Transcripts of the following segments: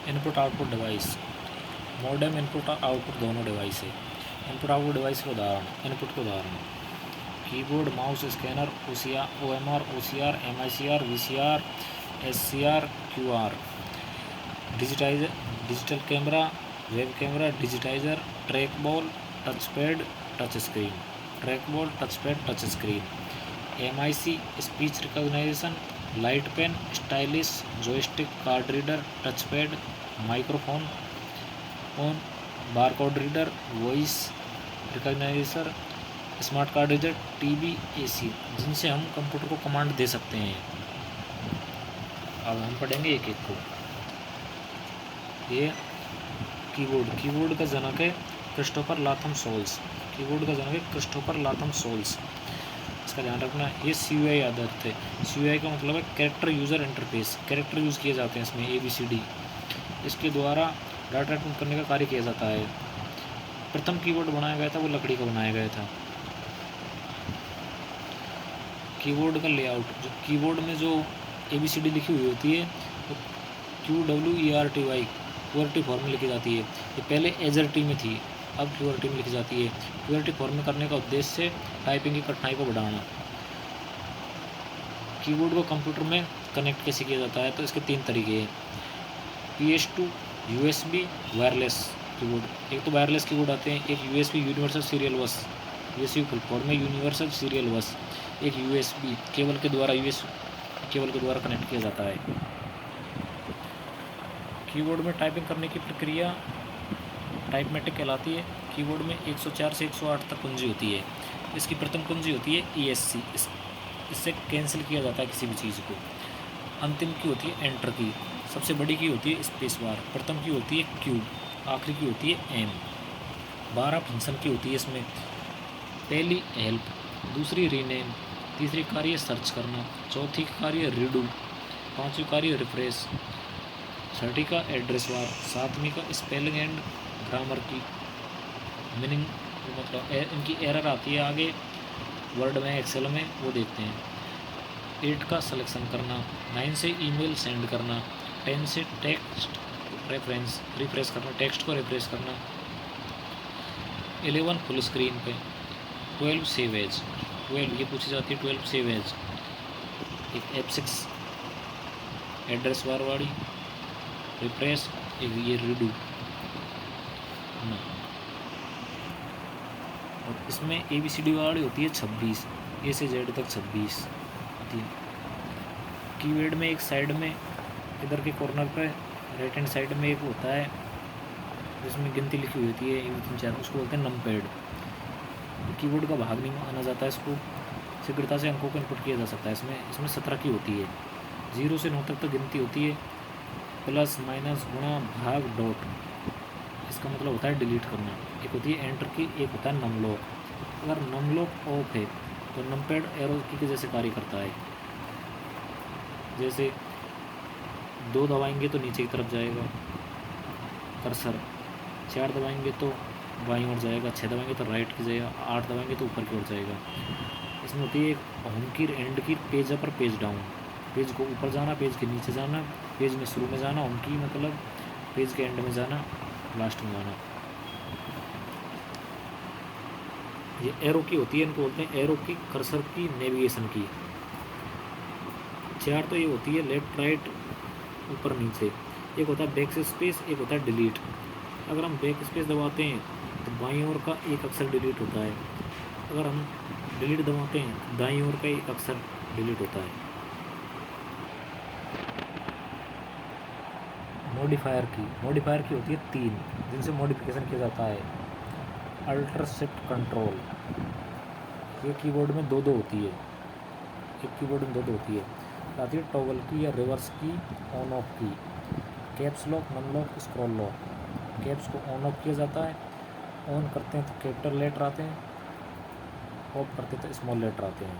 Input output device, modem input output दोनों device है। Input output device के उदाहरण, इनपुट के उदाहरण keyboard, mouse, scanner, OMR, OCR, MICR, VCR, SCR, QR, digital camera, web camera, digitiser, trackball, touch pad, touch screen, trackball, touch pad, touch screen, MIC, speech recognition, light pen, stylish, joystick, card reader, touch pad, microphone, on, barcode reader, voice recogniser, smart card reader, TV, AC, जिनसे हम computer को command दे सकते हैं। अब हम पढ़ेंगे एक एक को। ये कीबोर्ड का जनक है क्रिस्टोफर लाथम सोल्स। कीबोर्ड का जनक है क्रिस्टोफर लाथम सोल्स, इसका ध्यान रखना। ये CUI आधारित है। CUI का मतलब है character user interface. Character use किए जाते हैं इसमें, ABCD। इसके द्वारा डाटा ट्रांसफर करने का कार्य किया जाता है। प्रथम कीबोर्ड बनाया गया था वो लकड़ी का बनाया गया था। कीबोर्ड का लेआउट, जो कीबोर्ड में जो ABCD लिखी हुई होती है तो QWERTY QWERTY फॉर्म में लिखी जाती है। ये पहले AZERTY में थी, अब QWERTY में लिखी जाती है। QWERTY फॉर्म में करने का उद्देश्य टाइपिंग की कठिनाई को बढ़ाना। कीबोर्ड को कंप्यूटर में कनेक्ट कैसे किया जाता है तो इसके 3 तरीके हैं। PS2, USB, wireless keyboard. एक तो वायरलेस कीबोर्ड आते हैं, एक USB यूनिवर्सल सीरियल बस, USB फुल फॉर्म में यूनिवर्सल सीरियल बस, एक USB केबल के द्वारा कनेक्ट किया जाता है। कीबोर्ड में टाइपिंग करने की प्रक्रिया टाइपमेटिक कहलाती है। कीबोर्ड में 104 से 108 तक कुंजी होती है। इसकी प्रथम कुंजी होती है ESC, इससे कैंसिल किया जाता है किसी भी चीज़ को। अंतिम की होती है एंटर की। सबसे बड़ी की होती है स्पेस बार। प्रथम की होती है Q, आखिरी की होती है M। 12 फंक्शन की होती है इसमें। पहली हेल्प, दूसरी रीनेम, तीसरी कार्य सर्च करना, चौथी कार्य रीडू, पांचवी कार्य रिफ्रेश, छठी का एड्रेस बार, सातवीं का स्पेलिंग एंड ग्रामर की मीनिंग, मतलब इनकी एरर आती है आगे वर्ड में, एक्सेल में, वो देखते हैं। 8 का सिलेक्शन करना, 9 से ईमेल सेंड करना, 10 से टेक्स्ट रिफ्रेश करना, टेक्स्ट को रिफ्रेश करना, 11 फुल स्क्रीन पे, 12 सेव एज, 12 ये पूछी जाती है, 12 सेव एज, एक F6 एड्रेस बार वाली, रिफ्रेश, एक ये रीडू ना। और इसमें ABCD वाली होती है 26, A से Z तक 26 होती है। कीबोर्ड में एक साइड में इधर के कॉर्नर पे राइट हैंड साइड में एक होता है जिसमें गिनती लिखी हुई होती है 1 2 3 4, उसको बोलते हैं नंपैड। कीबोर्ड का भाग नहीं माना जाता है, इसको शीघ्रता से अंकों को इनपुट किया जा सकता है। इसमें 17 की होती है। 0 से 9 तक गिनती होती है, प्लस माइनस गुणा भाग डॉट, इसका मतलब होता है डिलीट करना। एक होती है एंटर की, एक होता है नमलॉक। अगर नमलॉक ऑफ है तो नंपैड एरो की के जैसे कार्य करता है। जैसे 2 दबाएंगे तो नीचे की तरफ जाएगा कर्सर, 4 दबाएंगे तो बाईं ओर जाएगा, 6 दबाएंगे तो राइट की जाएगा, 8 दबाएंगे तो ऊपर की ओर जाएगा। इसमें होती है एक होम की, एंड की, पेज अप और पेज डाउन। पेज को ऊपर जाना, पेज के नीचे जाना, पेज में शुरू में जाना, होम की मतलब पेज के एंड में जाना, लास्ट में जाना। ये एरो की होती है, इनको बोलते हैं एरो की, कर्सर की, नेविगेशन की। 4 तो ये होती है लेफ्ट राइट ऊपर नीचे। एक होता है बैक स्पेस, एक होता है डिलीट। अगर हम बैक स्पेस दबाते हैं तो बाईं ओर का एक अक्षर डिलीट होता है। अगर हम डिलीट दबाते हैं तो दाईं ओर का एक अक्षर डिलीट होता है। मॉडिफायर की होती है 3, जिनसे मॉडिफिकेशन किया जाता है। अल्टर शिफ्ट कंट्रोल, ये कीबोर्ड में 2 होती है, एक कीबोर्ड में 2 होती है। आती है टॉगल की या reverse key, on off key, caps lock, num lock, scroll lock. Caps को ऑन ऑफ किया जाता है, ऑन करते हैं तो कैपिटल लेटर आते हैं, ऑफ करते हैं तो स्मॉल लेटर आते हैं।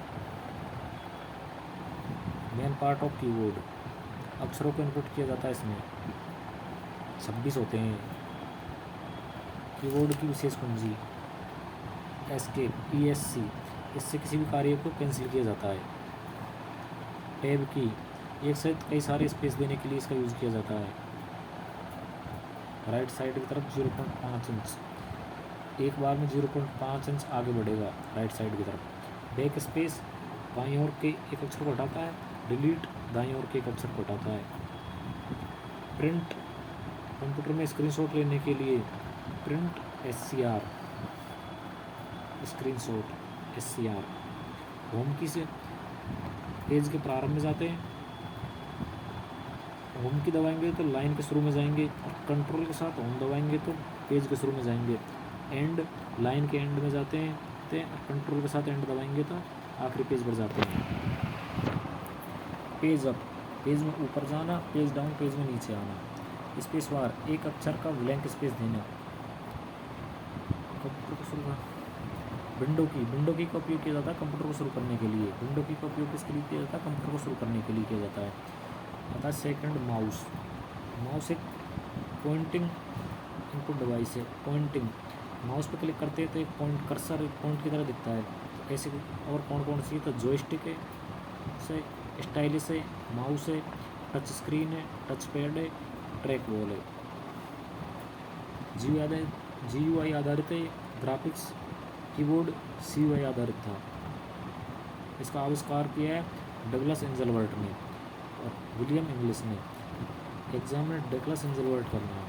मेन पार्ट ऑफ कीबोर्ड, अक्षरों को इनपुट किया जाता है, इसमें 26 होते हैं। कीबोर्ड की विशेष कुंजी एस्केप, ESC, इससे किसी भी कार्य को कैंसिल किया जाता है। टैब की, एक साथ कई सारे स्पेस देने के लिए इसका यूज़ किया जाता है। राइट साइड की तरफ 0.5 इंच, एक बार में 0.5 इंच आगे बढ़ेगा राइट साइड की तरफ। बैक स्पेस बाईं ओर के एक अक्षर को हटाता है, डिलीट दाईं ओर के एक अक्षर को हटाता है। प्रिंट कंप्यूटर में स्क्रीनशॉट लेने के लिए print SCR, screenshot SCR। Home की से पेज के प्रारंभ में जाते हैं, होम की दबाएंगे तो लाइन के शुरू में जाएंगे, और कंट्रोल के साथ होम दबाएंगे तो पेज के शुरू में जाएंगे। एंड लाइन के एंड में जाते हैं, और कंट्रोल के साथ एंड दबाएंगे तो आखिरी पेज पर जाते हैं। पेज अप, पेज में ऊपर जाना, पेज डाउन, पेज में नीचे आना। स्पेस बार, एक अक्षर का ब्लैंक स्पेस देना। कंप्यूटर को शुरू करना। विंडो की का उपयोग किया जाता है कंप्यूटर को शुरू करने के लिए। विंडो की का उपयोग किसके लिए किया जाता है? कंप्यूटर को शुरू करने के लिए किया जाता है। आता है सेकंड माउस। माउस एक पॉइंटिंग इनपुट डिवाइस है। पॉइंटिंग, माउस पे क्लिक करते हैं तो एक पॉइंट, कर्सर एक पॉइंट की तरह दिखता है। ऐसे और कौन सी? तो जॉयस्टिक है, से स्टाइलिस है, माउस है, टच स्क्रीन है, टच पैड है, ट्रैक बॉल है। GUI आधारित है। ग्राफिक्स कीबोर्ड CUI आधारित था। इसका आविष्कार किया है डगलस एंजलबर्ट ने और विलियम इंग्लिश ने। एग्जाम में डगलस एंजलबर्ट का नाम,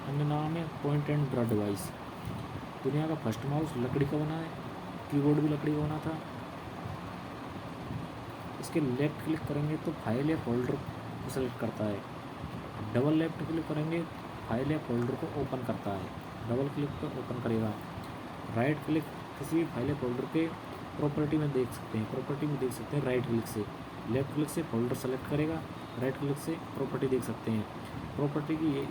अन्य नाम है पॉइंट एंड ड्रा डिवाइस। दुनिया का फर्स्ट माउस लकड़ी का बना है, कीबोर्ड भी लकड़ी का बना था। इसके लेफ्ट क्लिक करेंगे तो फाइल या फोल्डर को सेलेक्ट करता है। डबल लेफ्ट क्लिक करेंगे फाइल या फोल्डर को ओपन करता है। डबल क्लिक पर ओपन करेगा। राइट क्लिक किसी भी फाइल या फोल्डर के प्रॉपर्टी में देख सकते हैं, राइट क्लिक से। लेफ्ट क्लिक से फोल्डर सेलेक्ट करेगा, राइट क्लिक से प्रॉपर्टी देख सकते हैं। प्रॉपर्टी की ये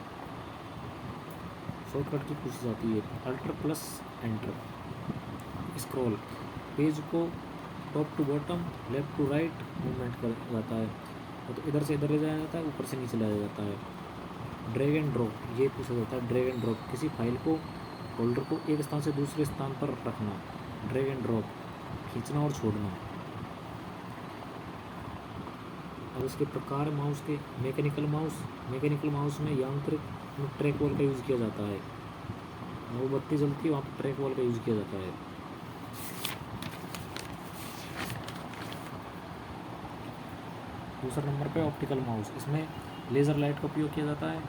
शॉर्टकट की पूछी जाती है, alt plus enter. Scroll, page को top to bottom, left to right movement कर जाता है, तो इधर से इधर ले जाया जाता है, ऊपर से नीचे लाया जाता है। ड्रैग एंड ड्रॉप, ये पूछा जाता है ड्रैग एंड ड्रॉप, किसी फाइल को, फोल्डर को एक स्थान से दूसरे स्थान पर रखना। ड्रैग एंड ड्रॉप, खींचना और छोड़ना। अब इसके प्रकार माउस के, मैकेनिकल माउस में यांत्रिक में ट्रैक बॉल का यूज़ किया जाता है। वो बत्ती जलती है वहाँ पर ट्रैक बॉल का यूज़ किया जाता है। दूसरे नंबर पे ऑप्टिकल माउस, इसमें लेज़र लाइट का उपयोग किया जाता है।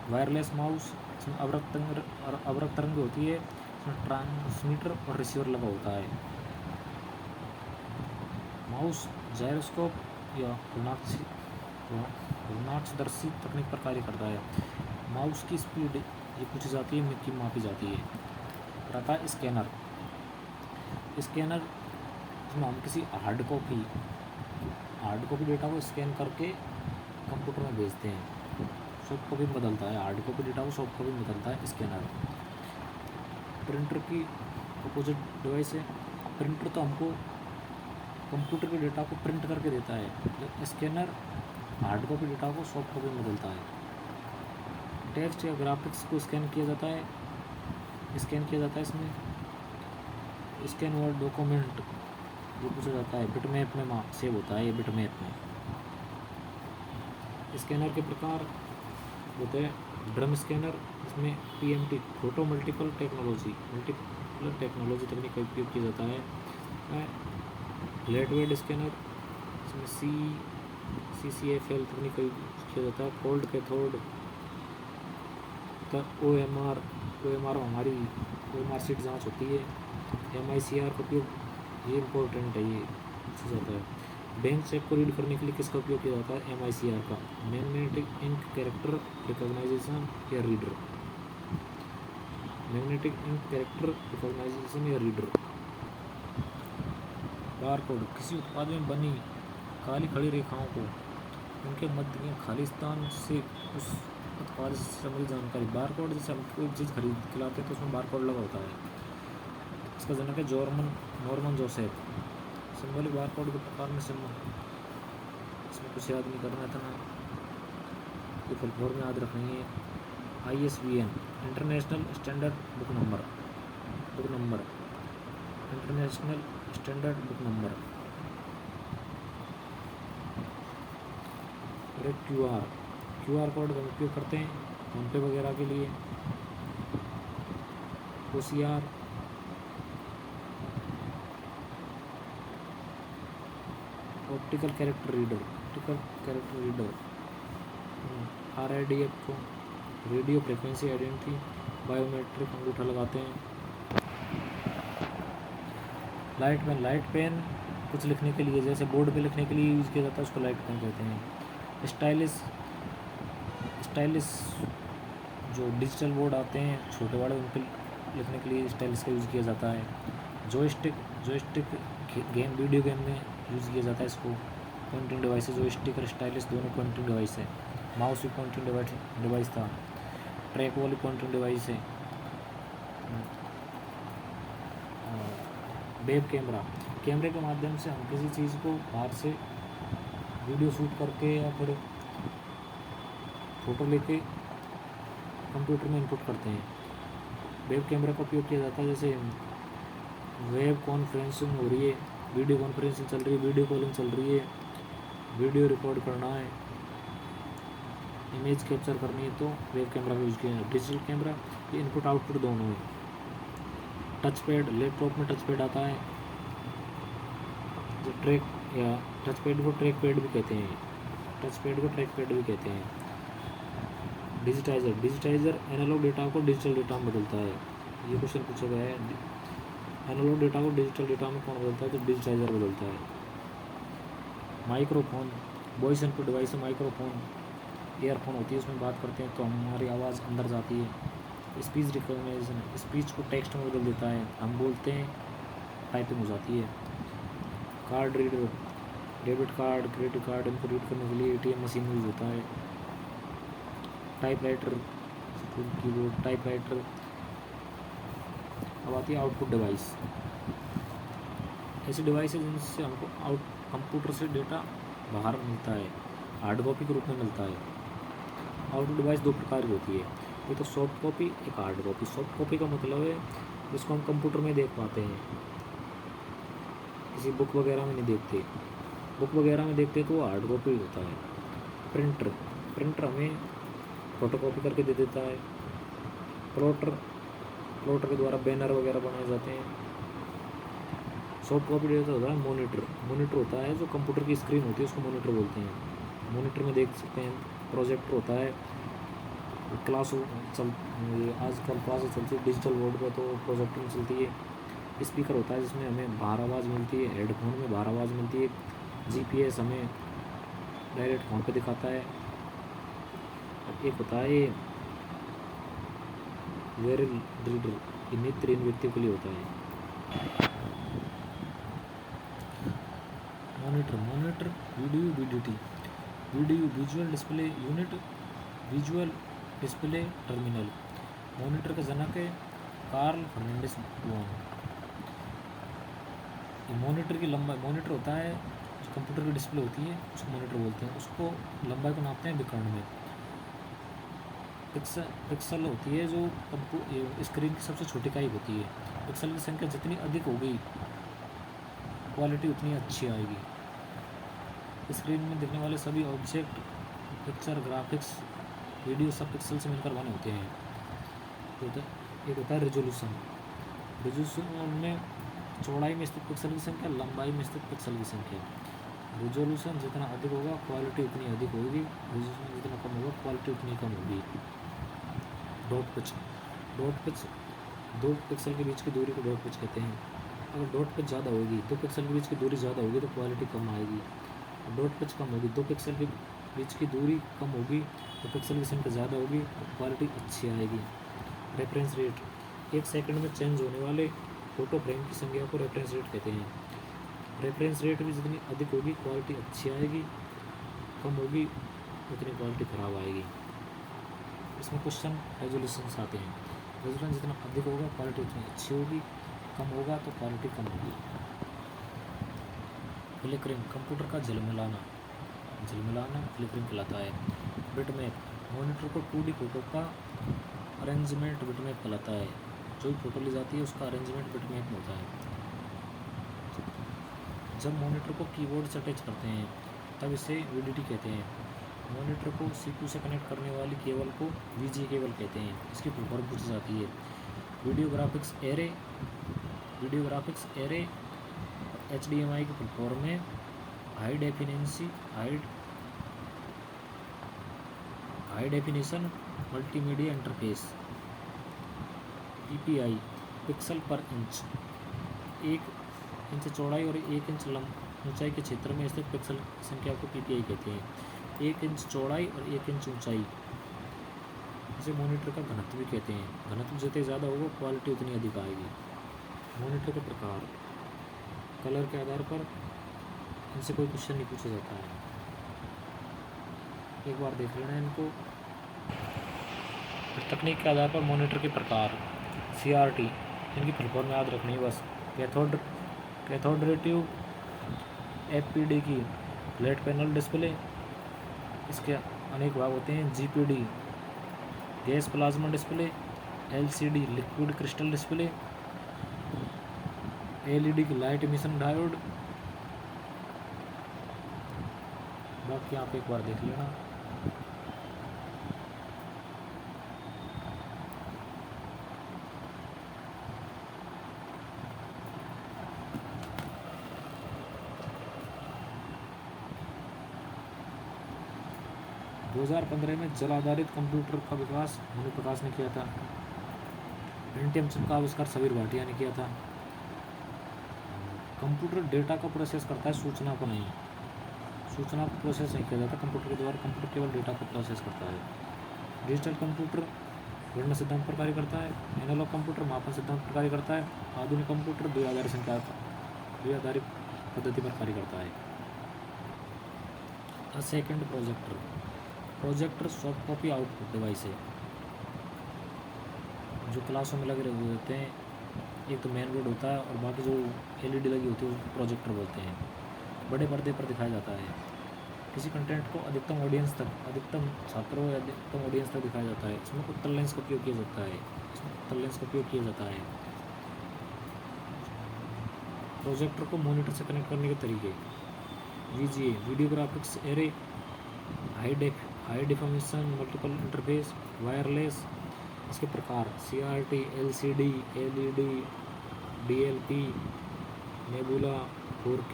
वायरलेस माउस, इसमें अवरक्त तरंग होती है, इसमें ट्रांसमीटर और रिसीवर लगा होता है। माउस जायरोस्कोप या घूर्णनाक्षदर्शी तकनीक पर कार्य करता है। माउस की स्पीड ये पूछी जाती है, की मापी जाती है। रहता है स्कैनर, इसमें हम किसी हार्ड कॉपी डेटा को स्कैन करके कंप्यूटर में भेजते हैं। सॉफ्ट कॉपी में बदलता है, हार्ड कॉपी डेटा को सॉफ्ट कॉपी में बदलता है स्कैनर। प्रिंटर की अपोजिट डिवाइस है। प्रिंटर तो हमको कंप्यूटर के डेटा को प्रिंट करके देता है, स्कैनर हार्ड कॉपी डेटा को सॉफ्ट कॉपी में बदलता है। टेक्स्ट या ग्राफिक्स को स्कैन किया जाता है इसमें स्कैन वर्ड डॉक्यूमेंट ये पूछा जाता है, बिटमैप में सेव होता है ये बिटमैप में। स्कैनर के प्रकार होते हैं ड्रम स्कैनर, इसमें PMT फोटो मल्टीपल टेक्नोलॉजी तकनीक का उपयोग किया जाता है। लाइटवेट स्कैनर, इसमें CCFL तकनीक का यूज किया जाता है। कोल्ड कैथोड का OMR हमारी OMR सीट जाँच होती है। MICR का उपयोग, ये इम्पोर्टेंट है, ये पूछा जाता है। बैंक चेक को रीड करने के लिए किसका उपयोग किया जाता है? MICR का, मैग्नेटिक इंक कैरेक्टर रिकॉग्नाइजेशन या reader. Magnetic ink character recognition या रीडर। बारकोड, किसी उत्पाद में बनी काली खड़ी रेखाओं को उनके मध्य के खाली स्थान से उस उत्पाद से संबंधित जानकारी। बारकोड, जैसे हम कोई चीज़ खिलाते हैं तो उसमें बारकोड लगा होता है। इसका जनक है नॉर्मन जोसेफ। सिंबॉलिक बारकोड के प्रकार में इसमें कुछ याद नहीं करना था ना, ये फुल फॉर्म में याद रखनी है। ISBN, international standard book number, international standard book number. QR, QR code का उपयोग करते हैं फ़ोनपे वगैरह के लिए। OCR, optical character reader, RIDF को रेडियो फ्रिक्वेंसी आइडेंटिटी, बायोमेट्रिक अंगूठा लगाते हैं। लाइट पेन कुछ लिखने के लिए, जैसे बोर्ड पे लिखने के लिए यूज़ किया जाता है, उसको लाइट पेन कहते हैं। स्टाइलिस जो डिजिटल बोर्ड आते हैं छोटे बड़े, उन पर लिखने के लिए स्टाइलिस का यूज़ किया जाता है। जॉयस्टिक गेम, वीडियो गेम में यूज़ किया जाता है इसको। पॉइंटिंग डिवाइस है, जॉयस्टिक और स्टाइलिस दोनों पॉइंटिंग डिवाइस है। माउस भी पॉइंटिंग डिवाइस था। ट्रैक वाली पॉइंटिंग डिवाइस है। वेब कैमरे के माध्यम से हम किसी चीज़ को बाहर से वीडियो शूट करके या फिर फ़ोटो लेके कंप्यूटर में इनपुट करते हैं। वेब कैमरा का उपयोग किया जाता है, जैसे वेब कॉन्फ्रेंसिंग हो रही है, वीडियो कॉन्फ्रेंसिंग चल रही है, वीडियो कॉलिंग चल रही है, वीडियो रिकॉर्ड करना है, इमेज कैप्चर करनी है, तो वेब कैमरा का यूज़ किया है। डिजिटल कैमरा ये इनपुट आउटपुट दोनों है। टच पैड, लैपटॉप में टच पैड आता है, जो ट्रैक या टच पैड को ट्रैक पैड भी कहते हैं। डिजिटाइज़र एनालॉग डेटा को डिजिटल डेटा में बदलता है। ये क्वेश्चन पूछा गया है, एनालॉग डेटा को डिजिटल डेटा में कौन बदलता है, तो डिजिटाइज़र बदलता है। माइक्रोफोन, वॉइस इनपुट डिवाइस है माइक्रोफोन। ईयरफोन होती है, उसमें बात करते हैं तो हमारी आवाज़ अंदर जाती है। स्पीच रिकॉग्निशन, स्पीच को टेक्स्ट में बदल देता है, हम बोलते हैं टाइपिंग हो जाती है। Card reader, debit card, credit card, इनको रीड करने के लिए ATM मशीन यूज़ होता है। Typewriter, keyboard, typewriter. अब आती है आउटपुट डिवाइस। ऐसी डिवाइस है जिनसे हमको कंप्यूटर से डेटा बाहर मिलता है, हार्ड कॉपी के रूप में मिलता है। आउटपुट डिवाइस दो प्रकार की होती है, एक तो सॉफ्ट कॉपी, एक हार्ड कॉपी। सॉफ्ट कॉपी का मतलब है जिसको हम कंप्यूटर में देख पाते हैं, किसी बुक वगैरह में नहीं देखते। बुक वगैरह में देखते तो वो हार्ड कॉपी होता है। प्रिंटर हमें फ़ोटो कॉपी करके दे देता है। प्लॉटर के द्वारा बैनर वगैरह बनाए जाते हैं। सॉफ्ट कॉपी डेटा होता है मॉनिटर होता है, जो कंप्यूटर की स्क्रीन होती है उसको मॉनिटर बोलते हैं। मॉनिटर में देख सकते हैं। प्रोजेक्टर होता है, आजकल क्लासेस चलती है डिजिटल बोर्ड पर, तो प्रोजेक्टर में चलती है। स्पीकर होता है जिसमें हमें बाहर आवाज़ मिलती है, हेडफोन में बाहर आवाज़ मिलती है। GPS हमें डायरेक्ट फोन पे दिखाता है। और एक होता है ये वेरिल रीडर, ये नेत्र इन व्यक्तियों के लिए होता है। Monitor video visual display unit, visual display terminal. Monitor का जनक है कार्ल फर्नांडिस बोन। मॉनिटर की लंबाई, मॉनिटर होता है जो कंप्यूटर की डिस्प्ले होती है उसको मॉनिटर बोलते हैं। उसको लंबाई को नापते हैं विकर्ण में। पिक्सल होती है जो स्क्रीन की सबसे छोटी इकाई होती है। पिक्सल की संख्या जितनी अधिक होगी क्वालिटी उतनी अच्छी आएगी। स्क्रीन में दिखने वाले सभी ऑब्जेक्ट, पिक्चर, ग्राफिक्स, वीडियो सब पिक्सल से मिलकर बने होते हैं। एक होता है रेजोल्यूशन में चौड़ाई में स्थित पिक्सल की संख्या, लंबाई में स्थित पिक्सल की संख्या। रेजोल्यूशन जितना अधिक होगा क्वालिटी उतनी अधिक होगी, रेजोल्यूशन जितना कम होगा क्वालिटी उतनी कम होगी। डॉट पिच दो पिक्सल के बीच की दूरी को डॉट पिच कहते हैं। अगर डॉट पिच ज़्यादा होगी, दो पिक्सल के बीच की दूरी ज़्यादा होगी तो क्वालिटी कम आएगी। डॉट पिच कम होगी, दो पिक्सल के बीच की दूरी कम होगी तो पिक्सल की संख्या ज़्यादा होगी तो क्वालिटी अच्छी आएगी। रेफरेंस रेट, 1 सेकंड में चेंज होने वाले फोटो फ्रेम की संख्या को रेफरेंस रेट कहते हैं। रेफरेंस रेट भी जितनी अधिक होगी क्वालिटी अच्छी आएगी, कम होगी उतनी क्वालिटी ख़राब आएगी। इसमें क्वेश्चन रेजोल्यूशन आते हैं। रेजोल्यूशन जितना अधिक होगा क्वालिटी उतनी अच्छी होगी, कम होगा तो क्वालिटी कम होगी। फ्लिकरिंग, कंप्यूटर का झिलमिलाना फ्लिकरिंग कहलाता है। बिटमैप, मॉनिटर को 2D फोटो का अरेंजमेंट बिटमैप कहलाता है। जो भी फोटो ली जाती है उसका अरेंजमेंट बिटमैप में होता है। जब मॉनिटर को कीबोर्ड से अटैच करते हैं तब इसे VDT कहते हैं। मॉनिटर को CPU से कनेक्ट करने वाली केबल को VGA केबल कहते हैं। इसकी फुल फॉर्म पूछी जाती है। वीडियो ग्राफिक्स एरे HDMI की फुल फॉर्म में high definition multimedia interface. PPI pixel पर इंच। 1 इंच चौड़ाई और 1 इंच ऊंचाई के क्षेत्र में स्थित पिक्सल संख्या को PPI कहते हैं। 1 इंच चौड़ाई और 1 इंच ऊंचाई, इसे मॉनिटर का घनत्व भी कहते हैं। घनत्व जितने ज़्यादा होगा क्वालिटी उतनी अधिक आएगी। मॉनिटर के प्रकार, कलर के आधार पर इनसे कोई क्वेश्चन नहीं पूछा जाता है, एक बार देख लेना इनको। तकनीक के आधार पर मॉनिटर के प्रकार, CRT, इनकी फुल फॉर्म याद रखनी है बस। कैथोडरेटिव FPD की फ्लैट पैनल डिस्प्ले, इसके अनेक भाग होते हैं। GPD gas plasma display, LCD liquid crystal display, LED की लाइट एमिशन डायोड। बाकी आप एक बार देख लेना। दो 2015 में जल आधारित कंप्यूटर का विकास मनु प्रकाश ने किया था। पेंटियम चिप का आविष्कार सबीर भाटिया ने किया था। कंप्यूटर डेटा को प्रोसेस करता है, सूचना को नहीं। सूचना को प्रोसेस नहीं किया जाता कंप्यूटर के द्वारा, कंप्यूटर केवल डेटा को प्रोसेस करता है। डिजिटल कंप्यूटर गणना सिद्धांत पर कार्य करता है। एनालॉग कंप्यूटर मापन सिद्धांत पर कार्य करता है। आधुनिक कंप्यूटर द्विआधारी पद्धति पर कार्य करता है। Second projector soft copy output device है, जो क्लासों में लगे हुए होते हैं। एक तो मेन बोर्ड होता है और बाकी जो LED लगी होती है उसको प्रोजेक्टर बोलते हैं। बड़े पर्दे पर दिखाया जाता है। किसी कंटेंट को अधिकतम ऑडियंस तक, अधिकतम छात्रों या अधिकतम ऑडियंस तक दिखाया जाता है। इसमें उत्तल लेंस का उपयोग किया जाता है। प्रोजेक्टर को मॉनिटर से कनेक्ट करने के तरीके, VGA video graphics array, high definition multiple interface, wireless. इसके प्रकार CRT, LCD, LED, DLP, nebula, 4K,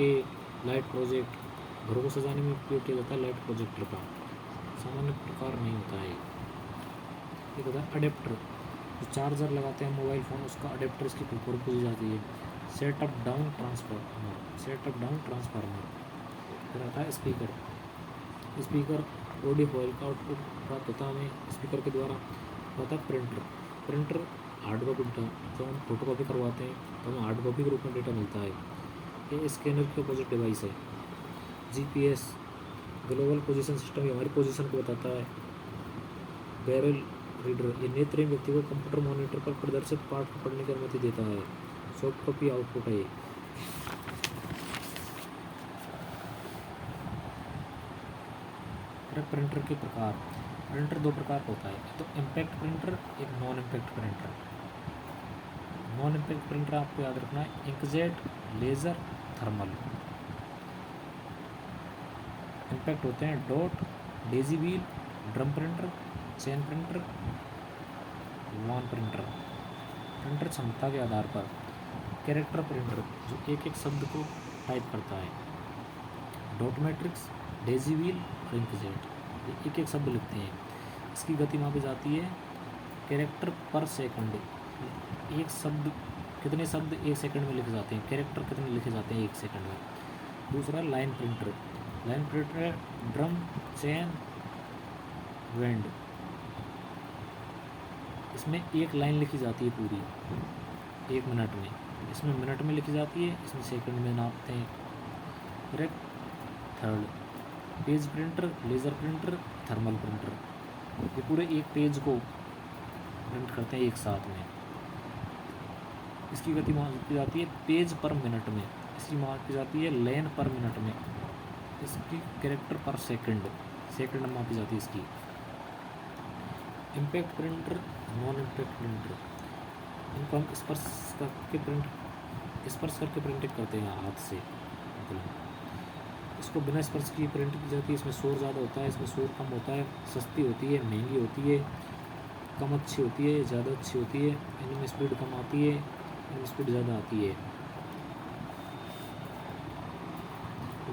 light project. घरों को सजाने में उपयोग किया जाता है लाइट प्रोजेक्टर का, सामान्य प्रकार नहीं होता है। एक होता है अडेप्टर, जो चार्जर लगाते हैं मोबाइल फ़ोन, उसका अडेप्टर इसकी फुल फॉर्म पूछी जाती है। Setup down transformer. फिर आता है स्पीकर ऑडियो फाइल का आउटपुट प्राप्त होता है हमें स्पीकर के द्वारा। होता है प्रिंटर हार्ड कॉपी डेटा, जब हम फोटो कॉपी करवाते हैं तो हमें हार्ड कॉपी के रूप में डेटा मिलता है। ये स्कैनर के अपोजिट डिवाइस है। GPS ग्लोबल पोजीशन सिस्टम, ये हमारी पोजीशन को बताता है। बैरल रीडर, ये नेत्रहीन व्यक्ति को कंप्यूटर मॉनिटर पर प्रदर्शित पाठ को पढ़ने की अनुमति देता है। सॉफ्ट कॉपी आउटपुट है। प्रिंटर के प्रकार, प्रिंटर दो प्रकार का होता है, तो इम्पैक्ट प्रिंटर, एक non impact printer. Non impact printer आपको याद रखना है, इंकजेट, लेज़र, थर्मल। इम्पैक्ट होते हैं dot, daisy wheel, drum printer, chain printer, वॉन प्रिंटर। प्रिंटर क्षमता के आधार पर कैरेक्टर प्रिंटर, जो एक एक शब्द को टाइप करता है। डॉट मैट्रिक्स, डेजी व्हील और इंकजेट, एक एक शब्द लिखते हैं। इसकी गति मापी जाती है कैरेक्टर पर सेकंड। एक शब्द, कितने शब्द एक सेकंड में लिखे जाते हैं, कैरेक्टर कितने लिखे जाते हैं एक सेकंड में। दूसरा लाइन प्रिंटर है ड्रम, चेन, वेंड। इसमें एक लाइन लिखी जाती है पूरी 1 मिनट में। इसमें मिनट में लिखी जाती है, इसमें सेकंड में नापते हैं। Correct. Third page printer, laser printer, thermal printer, ये पूरे एक पेज को प्रिंट करते हैं एक साथ में। इसकी गति मापी जाती है पेज पर मिनट में, इसकी मापी जाती है लेन पर मिनट में, इसकी कैरेक्टर पर सेकंड में मापी जाती है इसकी। Impact printer, non impact printer, इनको हम स्पर्श करके प्रिंटिंग करते हैं हाथ से। इसको बिना स्पर्श की प्रिंट की जाती है। इसमें शोर ज़्यादा होता है, इसमें शोर कम होता है, सस्ती होती है, महंगी होती है, कम अच्छी होती है, ज़्यादा अच्छी होती है। इनमें स्पीड कम आती है, इनमें स्पीड ज़्यादा आती है।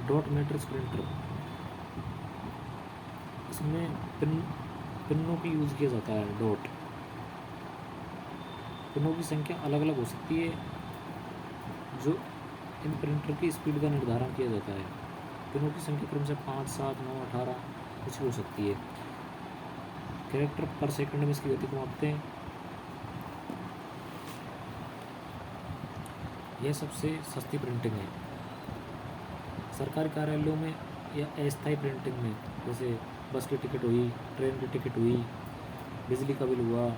डॉट मैट्रिक्स प्रिंटर, इसमें पिनों की यूज़ किया जाता है। डॉट पिनों की संख्या अलग अलग हो सकती है, जो इन प्रिंटर की स्पीड का निर्धारण किया जाता है। पिनों की संख्या क्रम से 5, 7, 9, 18 कुछ भी हो सकती है। कैरेक्टर पर सेकंड में इसकी गति को मापते हैं। यह सबसे सस्ती प्रिंटिंग है। सरकारी कार्यालयों में या अस्थायी प्रिंटिंग में, जैसे बस की टिकट हुई, ट्रेन की टिकट हुई, बिजली का बिल हुआ,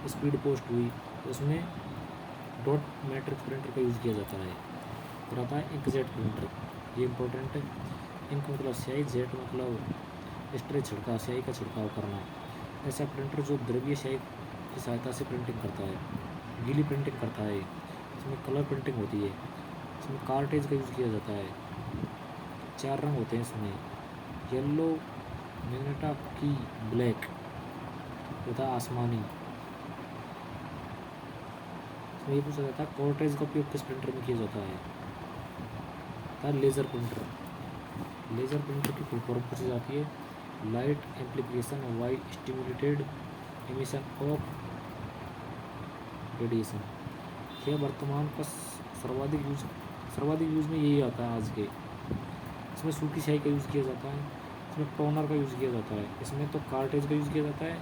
स्पीड पोस्ट हुई, तो उसमें डॉट मैट्रिक्स प्रिंटर का यूज़ किया जाता है। फिर आता है इंकजेट प्रिंटर, ये इंपॉर्टेंट है। इंक मतलब स्याही, जेट मतलब स्प्रे छिड़काव, स्याही का छिड़काव करना। ऐसा प्रिंटर जो द्रव्य स्याही की सहायता से प्रिंटिंग करता है, गीली प्रिंटिंग करता है। इसमें कलर प्रिंटिंग होती है। इसमें कार्टेज का यूज़ किया जाता है। 4 रंग होते हैं इसमें, येलो, मैग्नेटा की ब्लैक तथा आसमानी। इसमें ये पूछा जाता है कार्टेज का उपयोग किस प्रिंटर में किया जाता है। लेज़र प्रिंटर, लेज़र प्रिंटर की फुल फॉर्म पूछी जाती है। Light amplification by stimulated emission of radiation. यह वर्तमान का सर्वाधिक यूज़ में यही आता है आज के। इसमें सूखी स्याही का यूज़ किया जाता है, इसमें टोनर का यूज़ किया जाता है, इसमें तो कार्टेज का यूज़ किया जाता है,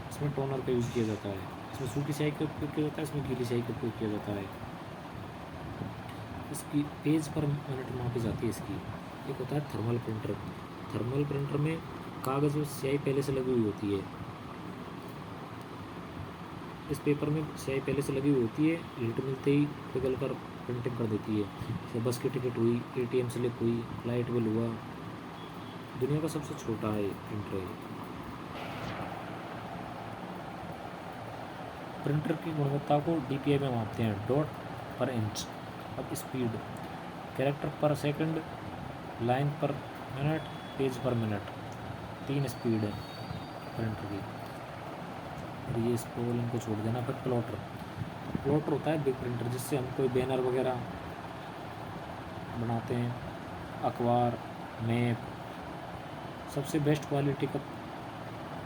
इसमें टोनर का यूज़ किया जाता है। इसमें सूखी स्याही का उपयोग किया जाता है, इसमें गीली स्याही का उपयोग किया जाता है। इसकी पेज पर मिनट मापी जाती है इसकी। एक होता है थर्मल प्रिंटर। थर्मल प्रिंटर में कागज़ में स्याही पहले से लगी हुई होती है। इस पेपर में स्याही पहले से लगी हुई होती है, हीट मिलते ही पिघल कर प्रिंटिंग कर देती है। जैसे बस की टिकट हुई, ATM स्लिप हुई, लाइट बिल हुआ। दुनिया का सबसे छोटा है प्रिंटर है। प्रिंटर की गुणवत्ता को DPI में मापते हैं, डॉट पर इंच। अब स्पीड, कैरेक्टर पर सेकंड, लाइन पर मिनट, पेज पर मिनट। 3 स्पीड है प्रिंटर की। और ये इसको इनको छोड़ देना। फिर प्लॉटर, प्लॉटर होता है बिग प्रिंटर, जिससे हम कोई बैनर वगैरह बनाते हैं, अखबार, मैप। सबसे बेस्ट क्वालिटी का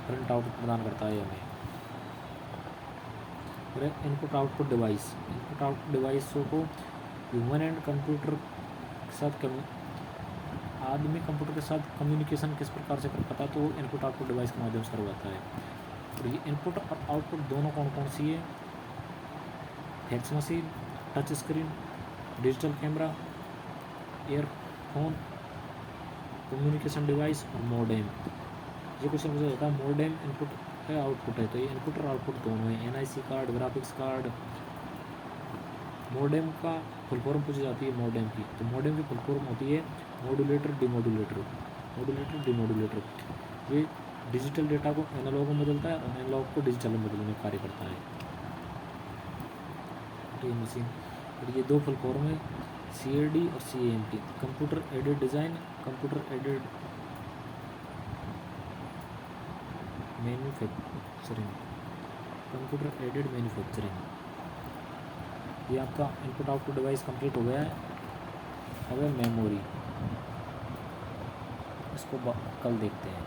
प्रिंट आउट प्रदान करता है हमें। फिर input output device, input output डिवाइसों को ह्यूमन एंड कंप्यूटर के साथ आदमी कंप्यूटर के साथ कम्युनिकेशन किस प्रकार से कर पाता है, तो इनपुट आउटपुट डिवाइस के माध्यम से करवाता है। और ये इनपुट और आउटपुट दोनों कौन कौन सी है। Fax machine, touch screen, digital camera, earphone, communication device और मॉडेम। ये क्वेश्चन पूछा जाता है मॉडेम इनपुट है आउटपुट है, तो ये इनपुट और आउटपुट दोनों है। NIC card, graphics card. Modem का फुल फॉर्म पूछी जाती है मॉडेम की, तो मॉडेम की फुल फॉर्म होती है मॉड्यूलेटर डिमॉड्यूलेटर। मॉड्यूलेटर डिमॉड्यूलेटर ये डिजिटल डेटा को एनालॉग में बदलता है और एनालॉग को डिजिटल में बदलने में कार्य करता है। ये मशीन, और ये 2 फुल फॉर्म है CAD और CAMT, computer aided design, computer aided manufacturing, computer aided manufacturing. ये आपका इनपुट आउटपुट डिवाइस कंप्लीट हो गया है। अब है मेमोरी, इसको कल देखते हैं।